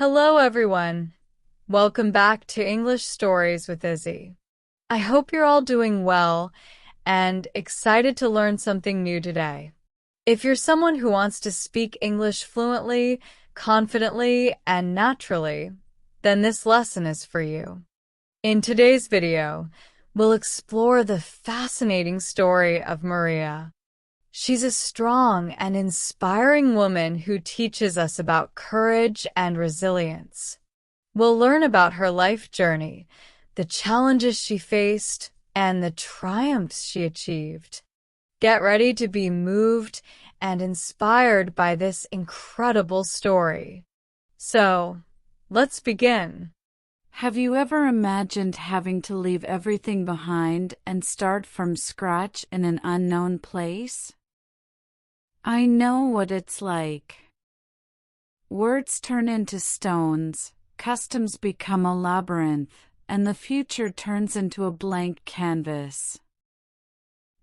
Hello, everyone. Welcome back to English Stories with Izzy. I hope you're all doing well and excited to learn something new today. If you're someone who wants to speak English fluently, confidently, and naturally, then this lesson is for you. In today's video, we'll explore the fascinating story of Maria. She's a strong and inspiring woman who teaches us about courage and resilience. We'll learn about her life journey, the challenges she faced, and the triumphs she achieved. Get ready to be moved and inspired by this incredible story. So, let's begin. Have you ever imagined having to leave everything behind and start from scratch in an unknown place? I know what it's like. Words turn into stones, customs become a labyrinth, and the future turns into a blank canvas.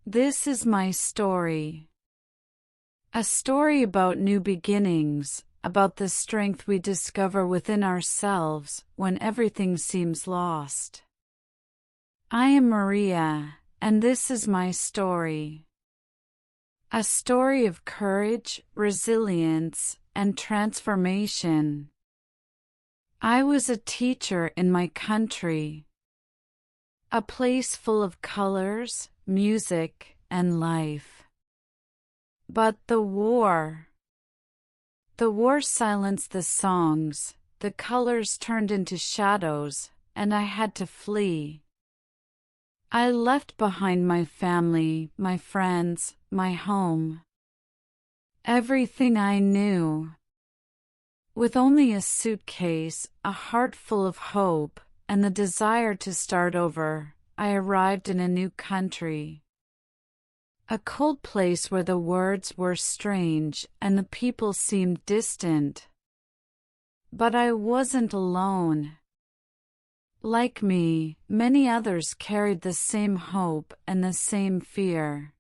This is my story. A story about new beginnings, about the strength we discover within ourselves when everything seems lost. I am Maria, and this is my story. A story of courage, resilience, and transformation. I was a teacher in my country. A place full of colors, music, and life. But the war silenced the songs, the colors turned into shadows, and I had to flee. I left behind my family, my friends, my home. Everything I knew. With only a suitcase, a heart full of hope, and the desire to start over, I arrived in a new country. A cold place where the words were strange and the people seemed distant. But I wasn't alone. Like me, many others carried the same hope and the same fear.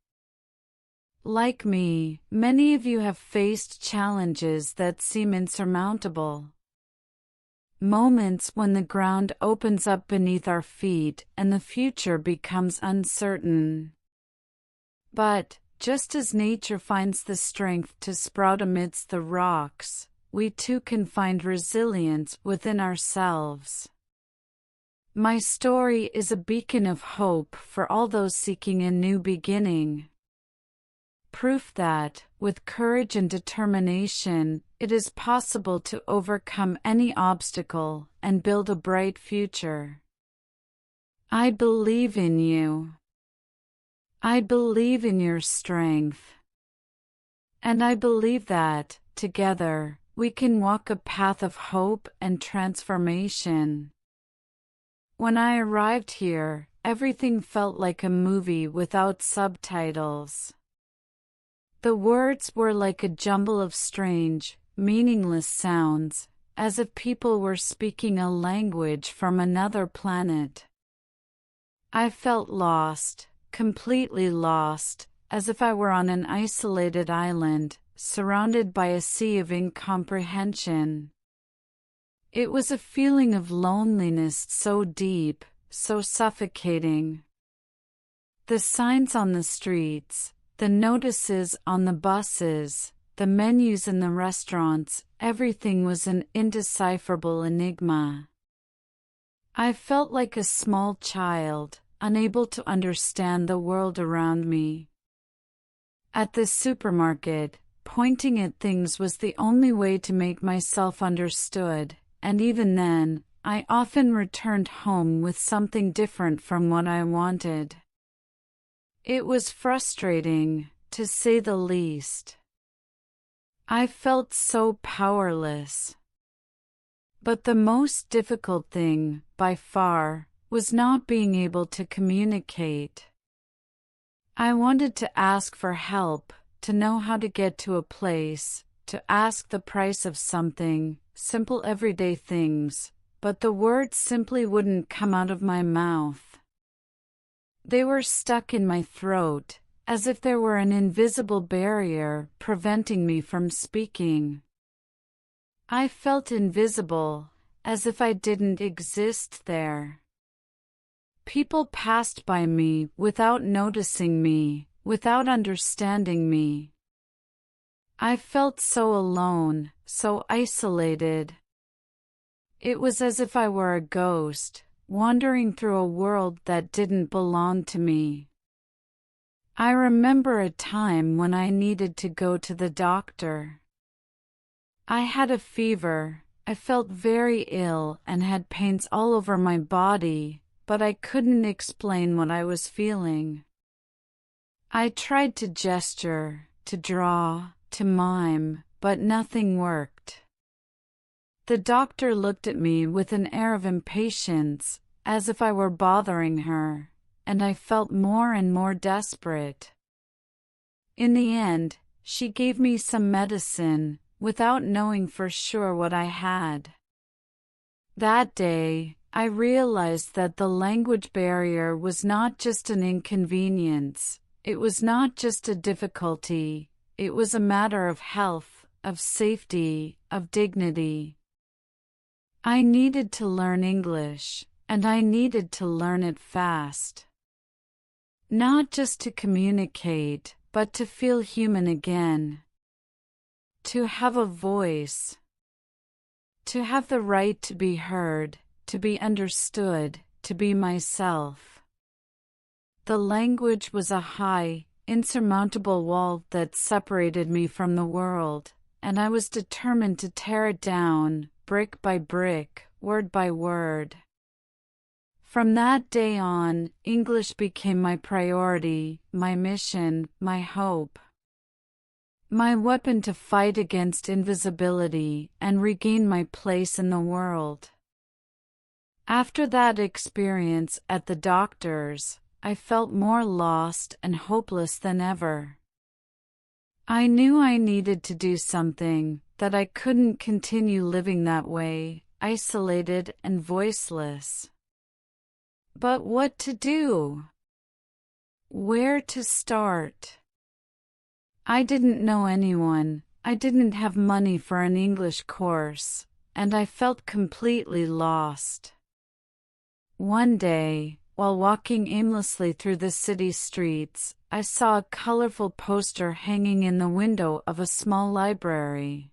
Like me, many of you have faced challenges that seem insurmountable. Moments when the ground opens up beneath our feet and the future becomes uncertain. But, just as nature finds the strength to sprout amidst the rocks, we too can find resilience within ourselves. My story is a beacon of hope for all those seeking a new beginning. Proof that, with courage and determination, it is possible to overcome any obstacle and build a bright future. I believe in you. I believe in your strength. And I believe that, together, we can walk a path of hope and transformation. When I arrived here, everything felt like a movie without subtitles. The words were like a jumble of strange, meaningless sounds, as if people were speaking a language from another planet. I felt lost, completely lost, as if I were on an isolated island, surrounded by a sea of incomprehension. It was a feeling of loneliness so deep, so suffocating. The signs on the streets, the notices on the buses, the menus in the restaurants, everything was an indecipherable enigma. I felt like a small child, unable to understand the world around me. At the supermarket, pointing at things was the only way to make myself understood. And even then, I often returned home with something different from what I wanted. It was frustrating, to say the least. I felt so powerless. But the most difficult thing, by far, was not being able to communicate. I wanted to ask for help, to know how to get to a place, to ask the price of something, simple everyday things, but the words simply wouldn't come out of my mouth. They were stuck in my throat, as if there were an invisible barrier preventing me from speaking. I felt invisible, as if I didn't exist there. People passed by me without noticing me, without understanding me. I felt so alone, so isolated. It was as if I were a ghost, wandering through a world that didn't belong to me. I remember a time when I needed to go to the doctor. I had a fever, I felt very ill and had pains all over my body, but I couldn't explain what I was feeling. I tried to gesture, to draw, to mime, but nothing worked. The doctor looked at me with an air of impatience, as if I were bothering her, and I felt more and more desperate. In the end, she gave me some medicine, without knowing for sure what I had. That day, I realized that the language barrier was not just an inconvenience, it was not just a difficulty, it was a matter of health, of safety, of dignity. I needed to learn English, and I needed to learn it fast. Not just to communicate, but to feel human again. To have a voice. To have the right to be heard, to be understood, to be myself. The language was a high, insurmountable wall that separated me from the world, and I was determined to tear it down, brick by brick, word by word. From that day on, English became my priority, my mission, my hope. My weapon to fight against invisibility and regain my place in the world. After that experience at the doctor's, I felt more lost and hopeless than ever. I knew I needed to do something, that I couldn't continue living that way, isolated and voiceless. But what to do? Where to start? I didn't know anyone, I didn't have money for an English course, and I felt completely lost. One day, while walking aimlessly through the city streets, I saw a colorful poster hanging in the window of a small library.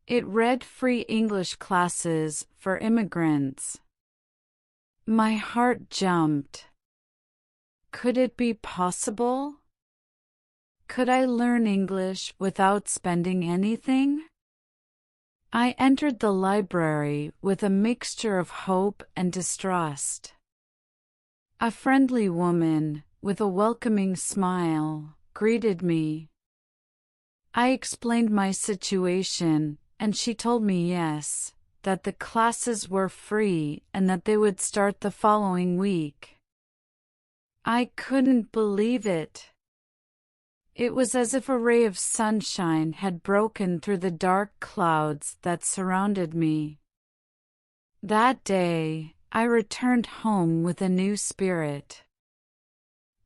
It read free English classes for immigrants. My heart jumped. Could it be possible? Could I learn English without spending anything? I entered the library with a mixture of hope and distrust. A friendly woman, with a welcoming smile, greeted me. I explained my situation, and she told me yes, that the classes were free and that they would start the following week. I couldn't believe it. It was as if a ray of sunshine had broken through the dark clouds that surrounded me. That day, I returned home with a new spirit.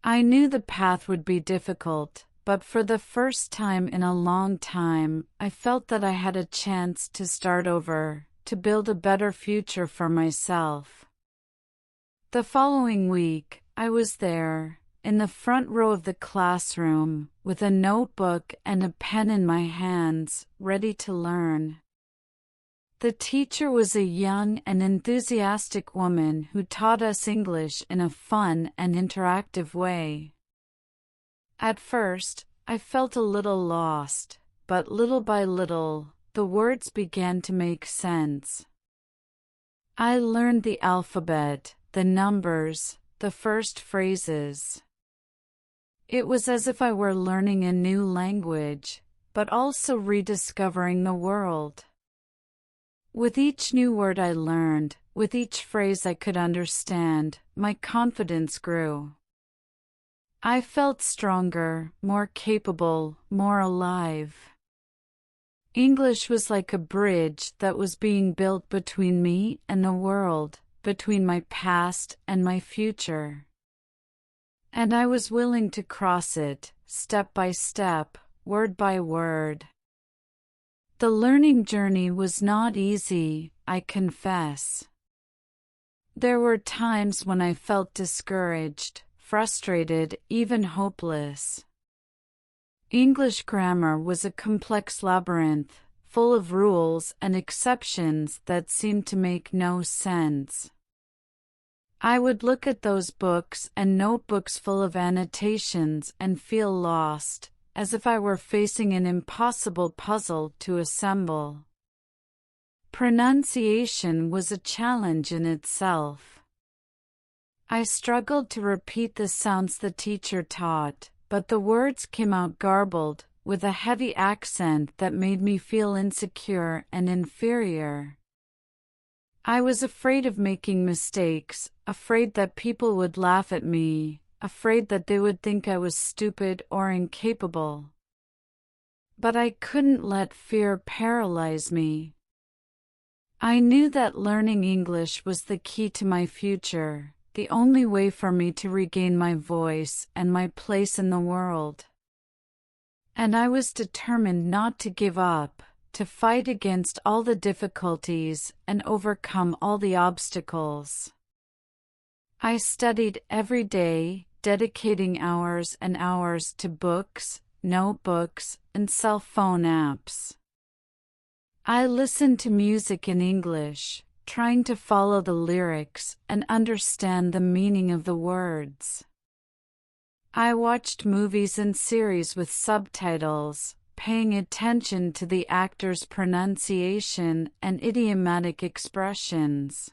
I knew the path would be difficult, but for the first time in a long time, I felt that I had a chance to start over, to build a better future for myself. The following week, I was there, in the front row of the classroom, with a notebook and a pen in my hands, ready to learn. The teacher was a young and enthusiastic woman who taught us English in a fun and interactive way. At first, I felt a little lost, but little by little, the words began to make sense. I learned the alphabet, the numbers, the first phrases. It was as if I were learning a new language, but also rediscovering the world. With each new word I learned, with each phrase I could understand, my confidence grew. I felt stronger, more capable, more alive. English was like a bridge that was being built between me and the world, between my past and my future. And I was willing to cross it, step by step, word by word. The learning journey was not easy, I confess. There were times when I felt discouraged, frustrated, even hopeless. English grammar was a complex labyrinth, full of rules and exceptions that seemed to make no sense. I would look at those books and notebooks full of annotations and feel lost, as if I were facing an impossible puzzle to assemble. Pronunciation was a challenge in itself. I struggled to repeat the sounds the teacher taught, but the words came out garbled, with a heavy accent that made me feel insecure and inferior. I was afraid of making mistakes, afraid that people would laugh at me, afraid that they would think I was stupid or incapable. But I couldn't let fear paralyze me. I knew that learning English was the key to my future, the only way for me to regain my voice and my place in the world. And I was determined not to give up, to fight against all the difficulties and overcome all the obstacles. I studied every day, dedicating hours and hours to books, notebooks, and cell phone apps. I listened to music in English, trying to follow the lyrics and understand the meaning of the words. I watched movies and series with subtitles, paying attention to the actors' pronunciation and idiomatic expressions.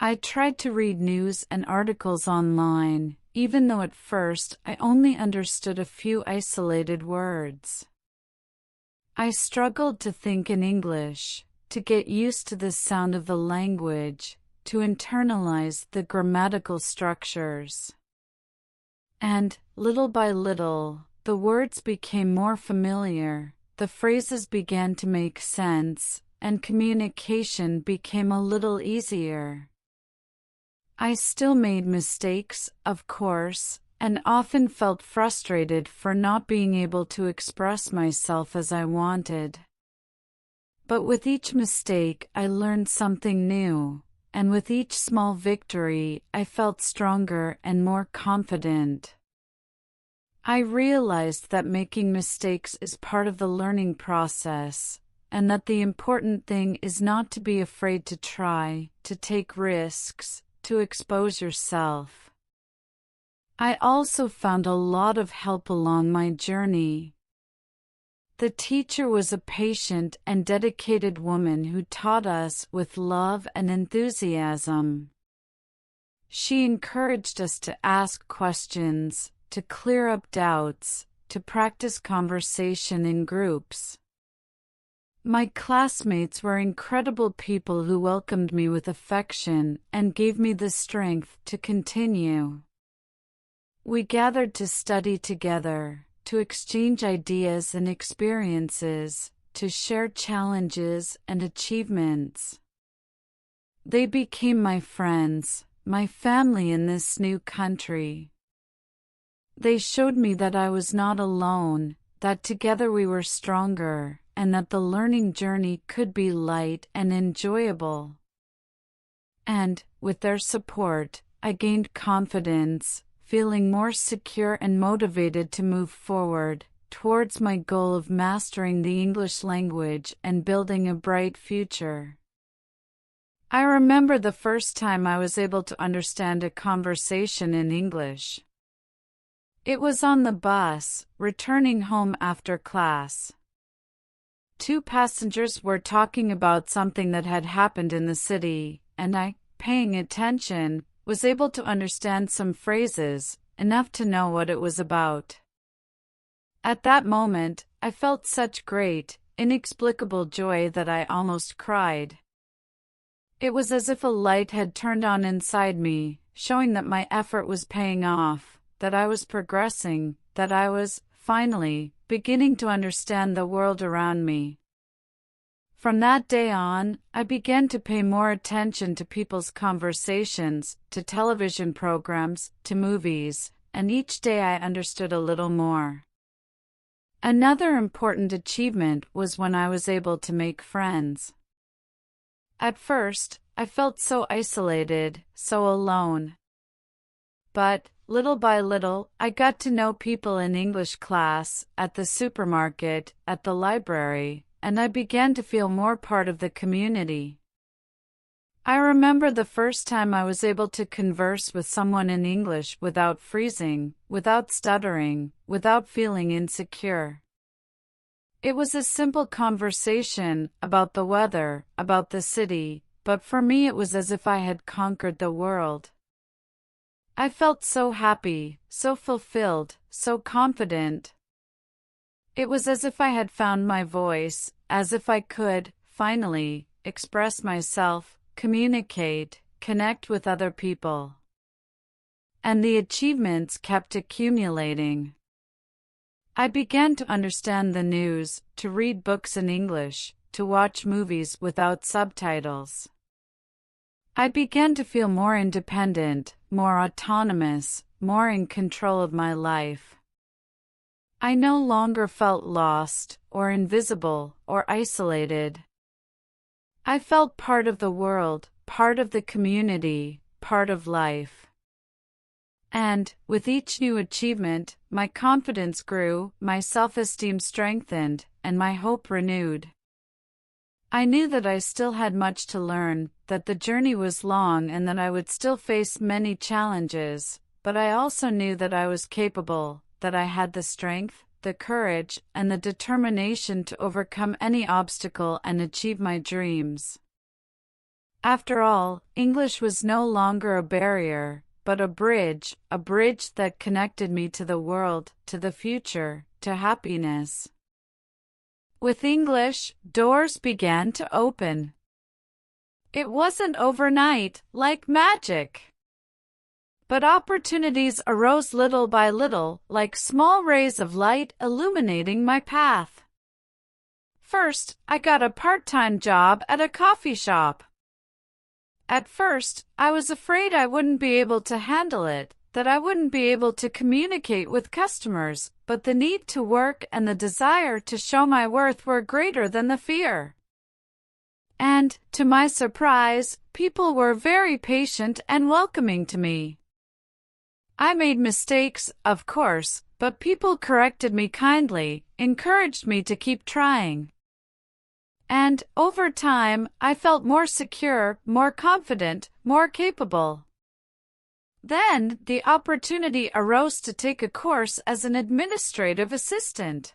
I tried to read news and articles online, even though at first I only understood a few isolated words. I struggled to think in English, to get used to the sound of the language, to internalize the grammatical structures. And, little by little, the words became more familiar, the phrases began to make sense, and communication became a little easier. I still made mistakes, of course, and often felt frustrated for not being able to express myself as I wanted. But with each mistake I learned something new, and with each small victory I felt stronger and more confident. I realized that making mistakes is part of the learning process, and that the important thing is not to be afraid to try, to take risks, to expose yourself. I also found a lot of help along my journey. The teacher was a patient and dedicated woman who taught us with love and enthusiasm. She encouraged us to ask questions, to clear up doubts, to practice conversation in groups. My classmates were incredible people who welcomed me with affection and gave me the strength to continue. We gathered to study together, to exchange ideas and experiences, to share challenges and achievements. They became my friends, my family in this new country. They showed me that I was not alone, that together we were stronger, and that the learning journey could be light and enjoyable. And, with their support, I gained confidence, feeling more secure and motivated to move forward, towards my goal of mastering the English language and building a bright future. I remember the first time I was able to understand a conversation in English. It was on the bus, returning home after class. Two passengers were talking about something that had happened in the city, and I, paying attention, was able to understand some phrases, enough to know what it was about. At that moment, I felt such great, inexplicable joy that I almost cried. It was as if a light had turned on inside me, showing that my effort was paying off, that I was progressing, that I was, finally, beginning to understand the world around me. From that day on, I began to pay more attention to people's conversations, to television programs, to movies, and each day I understood a little more. Another important achievement was when I was able to make friends. At first, I felt so isolated, so alone. But, little by little, I got to know people in English class, at the supermarket, at the library, and I began to feel more part of the community. I remember the first time I was able to converse with someone in English without freezing, without stuttering, without feeling insecure. It was a simple conversation about the weather, about the city, but for me it was as if I had conquered the world. I felt so happy, so fulfilled, so confident. It was as if I had found my voice, as if I could, finally, express myself, communicate, connect with other people. And the achievements kept accumulating. I began to understand the news, to read books in English, to watch movies without subtitles. I began to feel more independent, more autonomous, more in control of my life. I no longer felt lost, or invisible, or isolated. I felt part of the world, part of the community, part of life. And, with each new achievement, my confidence grew, my self-esteem strengthened, and my hope renewed. I knew that I still had much to learn, that the journey was long and that I would still face many challenges, but I also knew that I was capable, that I had the strength, the courage, and the determination to overcome any obstacle and achieve my dreams. After all, English was no longer a barrier, but a bridge that connected me to the world, to the future, to happiness. With English, doors began to open. It wasn't overnight, like magic. But opportunities arose little by little, like small rays of light illuminating my path. First, I got a part-time job at a coffee shop. At first, I was afraid I wouldn't be able to handle it, that I wouldn't be able to communicate with customers, but the need to work and the desire to show my worth were greater than the fear. And, to my surprise, people were very patient and welcoming to me. I made mistakes, of course, but people corrected me kindly, encouraged me to keep trying. And, over time, I felt more secure, more confident, more capable. Then, the opportunity arose to take a course as an administrative assistant.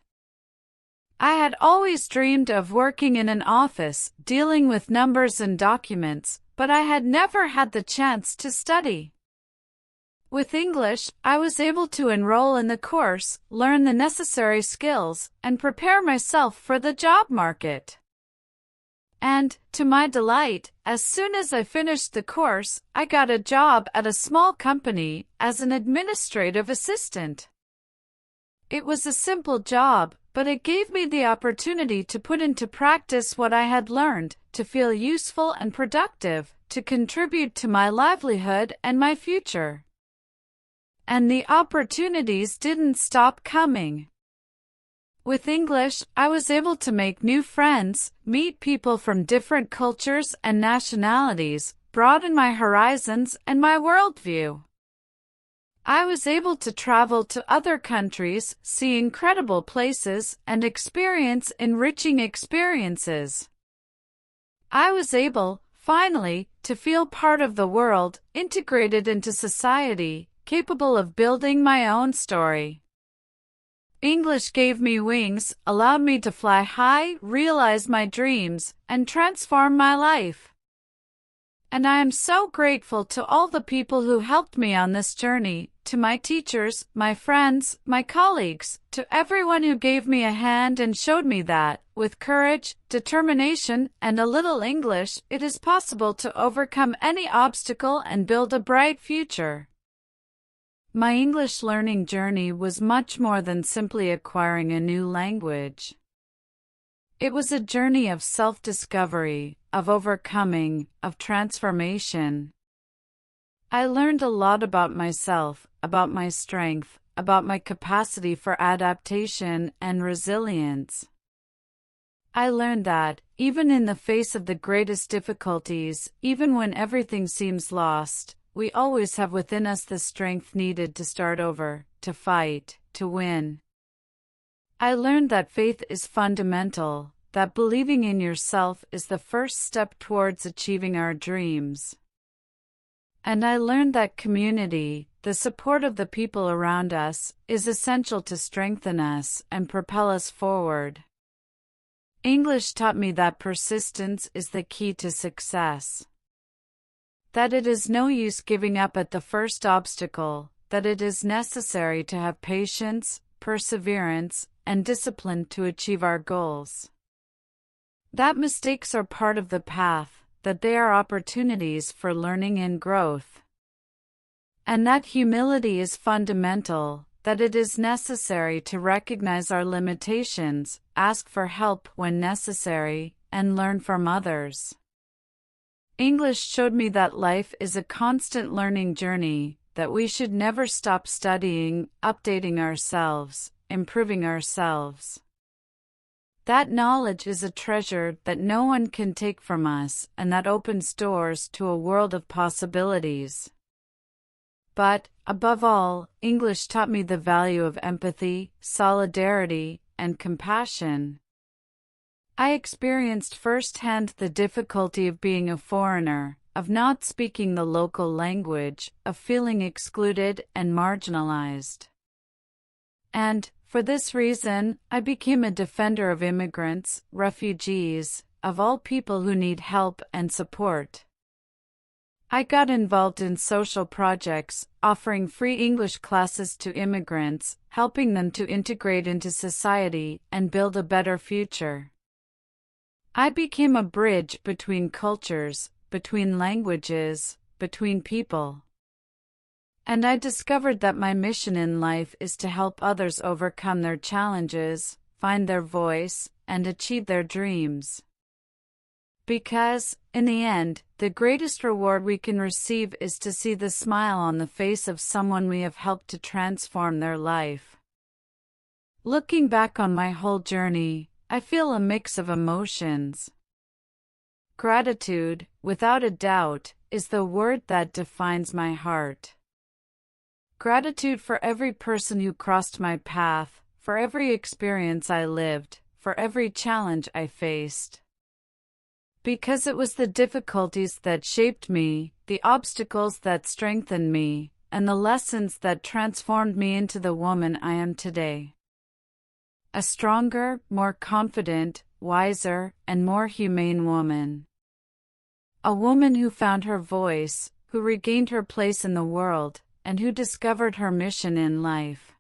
I had always dreamed of working in an office, dealing with numbers and documents, but I had never had the chance to study. With English, I was able to enroll in the course, learn the necessary skills, and prepare myself for the job market. And, to my delight, as soon as I finished the course, I got a job at a small company as an administrative assistant. It was a simple job, but it gave me the opportunity to put into practice what I had learned, to feel useful and productive, to contribute to my livelihood and my future. And the opportunities didn't stop coming. With English, I was able to make new friends, meet people from different cultures and nationalities, broaden my horizons and my worldview. I was able to travel to other countries, see incredible places, and experience enriching experiences. I was able, finally, to feel part of the world, integrated into society, capable of building my own story. English gave me wings, allowed me to fly high, realize my dreams, and transform my life. And I am so grateful to all the people who helped me on this journey, to my teachers, my friends, my colleagues, to everyone who gave me a hand and showed me that, with courage, determination, and a little English, it is possible to overcome any obstacle and build a bright future. My English learning journey was much more than simply acquiring a new language. It was a journey of self-discovery, of overcoming, of transformation. I learned a lot about myself, about my strength, about my capacity for adaptation and resilience. I learned that, even in the face of the greatest difficulties, even when everything seems lost, we always have within us the strength needed to start over, to fight, to win. I learned that faith is fundamental, that believing in yourself is the first step towards achieving our dreams. And I learned that community, the support of the people around us, is essential to strengthen us and propel us forward. English taught me that persistence is the key to success. That it is no use giving up at the first obstacle, that it is necessary to have patience, perseverance, and discipline to achieve our goals. That mistakes are part of the path, that they are opportunities for learning and growth. And that humility is fundamental, that it is necessary to recognize our limitations, ask for help when necessary, and learn from others. English showed me that life is a constant learning journey, that we should never stop studying, updating ourselves, improving ourselves. That knowledge is a treasure that no one can take from us, and that opens doors to a world of possibilities. But, above all, English taught me the value of empathy, solidarity, and compassion. I experienced firsthand the difficulty of being a foreigner, of not speaking the local language, of feeling excluded and marginalized. And, for this reason, I became a defender of immigrants, refugees, of all people who need help and support. I got involved in social projects, offering free English classes to immigrants, helping them to integrate into society and build a better future. I became a bridge between cultures, between languages, between people. And I discovered that my mission in life is to help others overcome their challenges, find their voice, and achieve their dreams. Because, in the end, the greatest reward we can receive is to see the smile on the face of someone we have helped to transform their life. Looking back on my whole journey, I feel a mix of emotions. Gratitude, without a doubt, is the word that defines my heart. Gratitude for every person who crossed my path, for every experience I lived, for every challenge I faced. Because it was the difficulties that shaped me, the obstacles that strengthened me, and the lessons that transformed me into the woman I am today. A stronger, more confident, wiser, and more humane woman. A woman who found her voice, who regained her place in the world, and who discovered her mission in life.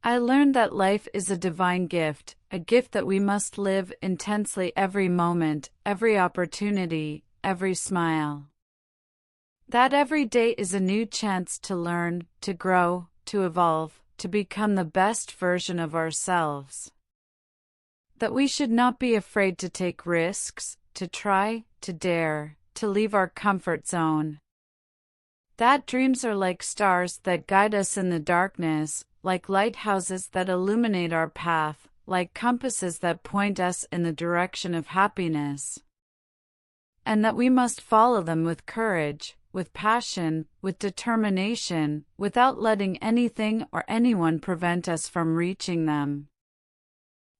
I learned that life is a divine gift, a gift that we must live intensely every moment, every opportunity, every smile. That every day is a new chance to learn, to grow, to evolve, to become the best version of ourselves. That we should not be afraid to take risks, to try, to dare, to leave our comfort zone. That dreams are like stars that guide us in the darkness, like lighthouses that illuminate our path, like compasses that point us in the direction of happiness. And that we must follow them with courage, with passion, with determination, without letting anything or anyone prevent us from reaching them.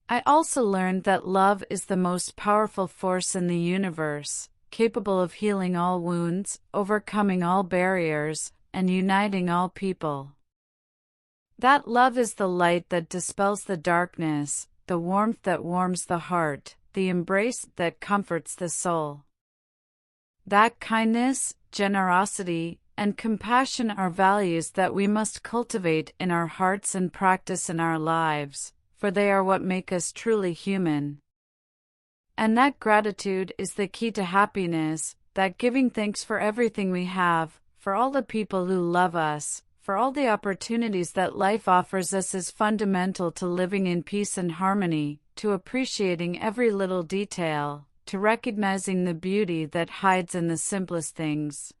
I also learned that love is the most powerful force in the universe, capable of healing all wounds, overcoming all barriers, and uniting all people. That love is the light that dispels the darkness, the warmth that warms the heart, the embrace that comforts the soul. That kindness, generosity, and compassion are values that we must cultivate in our hearts and practice in our lives, for they are what make us truly human. And that gratitude is the key to happiness, that giving thanks for everything we have, for all the people who love us, for all the opportunities that life offers us is fundamental to living in peace and harmony, to appreciating every little detail, to recognizing the beauty that hides in the simplest things.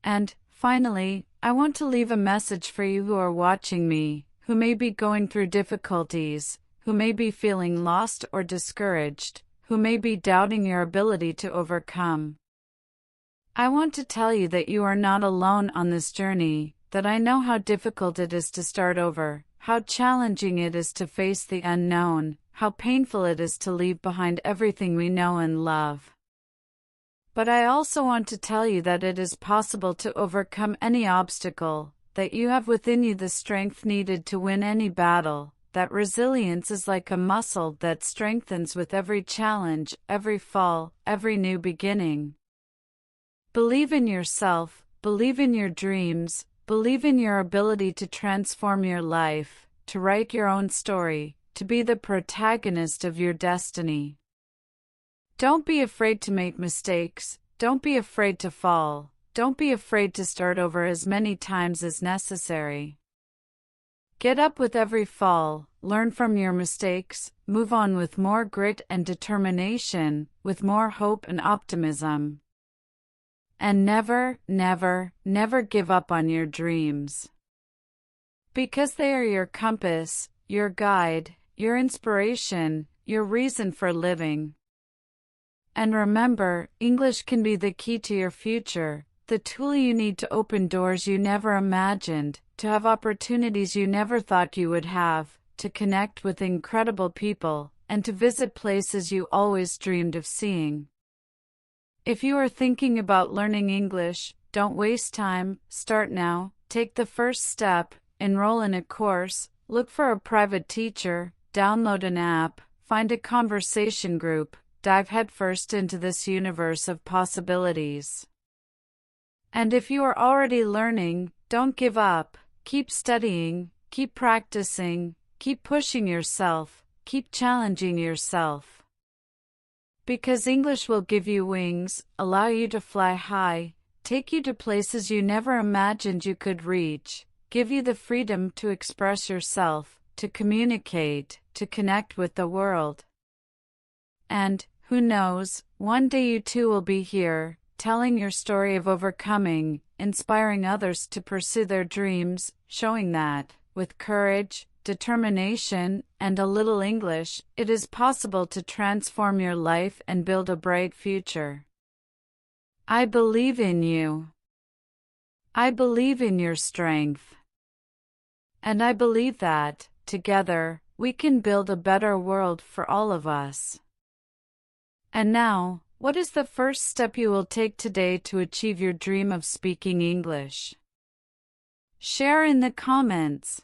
And, finally, I want to leave a message for you who are watching me, who may be going through difficulties, who may be feeling lost or discouraged, who may be doubting your ability to overcome. I want to tell you that you are not alone on this journey, that I know how difficult it is to start over, how challenging it is to face the unknown, how painful it is to leave behind everything we know and love. But I also want to tell you that it is possible to overcome any obstacle, that you have within you the strength needed to win any battle, that resilience is like a muscle that strengthens with every challenge, every fall, every new beginning. Believe in yourself, believe in your dreams, believe in your ability to transform your life, to write your own story, to be the protagonist of your destiny. Don't be afraid to make mistakes, don't be afraid to fall, don't be afraid to start over as many times as necessary. Get up with every fall, learn from your mistakes, move on with more grit and determination, with more hope and optimism. And never, never, never give up on your dreams. Because they are your compass, your guide, your inspiration, your reason for living. And remember, English can be the key to your future, the tool you need to open doors you never imagined, to have opportunities you never thought you would have, to connect with incredible people, and to visit places you always dreamed of seeing. If you are thinking about learning English, don't waste time, start now, take the first step, enroll in a course, look for a private teacher, download an app, find a conversation group, dive headfirst into this universe of possibilities. And if you are already learning, don't give up. Keep studying, keep practicing, keep pushing yourself, keep challenging yourself. Because English will give you wings, allow you to fly high, take you to places you never imagined you could reach, give you the freedom to express yourself, to communicate, to connect with the world. And, who knows, one day you too will be here, telling your story of overcoming, inspiring others to pursue their dreams, showing that, with courage, determination, and a little English, it is possible to transform your life and build a bright future. I believe in you. I believe in your strength. And I believe that, together, we can build a better world for all of us. And now, what is the first step you will take today to achieve your dream of speaking English? Share in the comments.